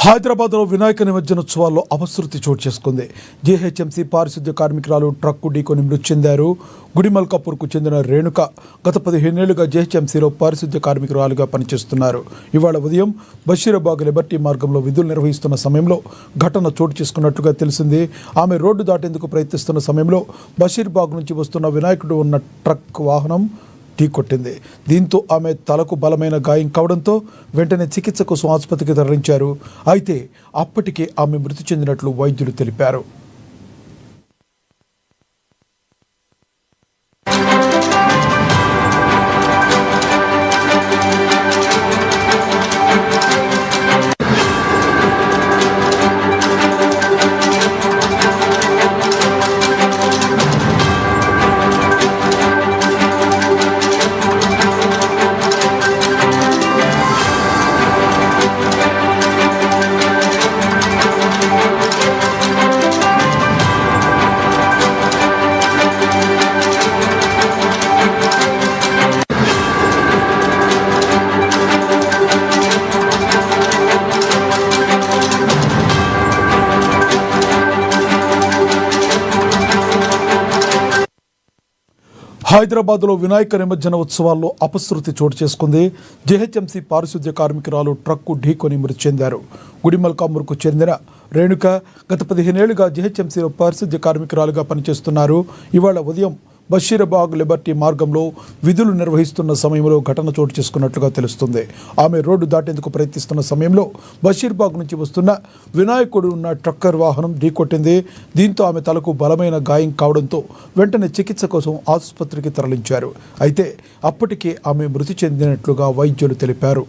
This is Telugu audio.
హైదరాబాద్లో వినాయక నిమజ్జనోత్సవాల్లో అపశృతి చోటు చేసుకుంది. జీహెచ్ఎంసీ పారిశుద్ధ్య కార్మికురాలు ట్రక్కు ఢీకొని మృతి చెందారు. గుడిమల్కాపూర్కు చెందిన రేణుక గత 15 ఏళ్లుగా జీహెచ్ఎంసీలో పారిశుద్ధ్య కార్మికురాలుగా పనిచేస్తున్నారు. ఇవాళ ఉదయం బషీరాబాగ్ లిబర్టీ మార్గంలో విధులు నిర్వహిస్తున్న సమయంలో ఘటన చోటు చేసుకున్నట్లుగా తెలిసింది. ఆమె రోడ్డు దాటేందుకు ప్రయత్నిస్తున్న సమయంలో బషీర్బాగ్ నుంచి వస్తున్న వినాయకుడు ఉన్న ట్రక్ వాహనం ఢీకొట్టింది. దీంతో ఆమె తలకు బలమైన గాయం కావడంతో వెంటనే చికిత్స కోసం ఆసుపత్రికి తరలించారు. అయితే అప్పటికే ఆమె మృతి చెందినట్లు వైద్యులు తెలిపారు. హైదరాబాద్లో వినాయక నిమజ్జన ఉత్సవాల్లో అపశృతి చోటు చేసుకుంది. జీహెచ్ఎంసీ పారిశుద్ధ్య కార్మికురాలు ట్రక్కు ఢీకొని మృతి చెందారు. గుడిమల్కాపూర్కు చెందిన రేణుక గత 15 ఏళ్లుగా జీహెచ్ఎంసీలో పారిశుద్ధ్య కార్మికురాలుగా పనిచేస్తున్నారు. ఇవాళ ఉదయం బషీరాబాగ్ లిబర్టీ మార్గంలో విధులు నిర్వహిస్తున్న సమయంలో ఘటన చోటు చేసుకున్నట్లుగా తెలుస్తుంది. ఆమె రోడ్డు దాటేందుకు ప్రయత్నిస్తున్న సమయంలో బషీర్బాగ్ నుంచి వస్తున్న వినాయకుడు ఉన్న ట్రక్కర్ వాహనం ఢీకొట్టింది. దీంతో ఆమె తలకు బలమైన గాయం కావడంతో వెంటనే చికిత్స కోసం ఆసుపత్రికి తరలించారు. అయితే అప్పటికే ఆమె మృతి చెందినట్లుగా వైద్యులు తెలిపారు.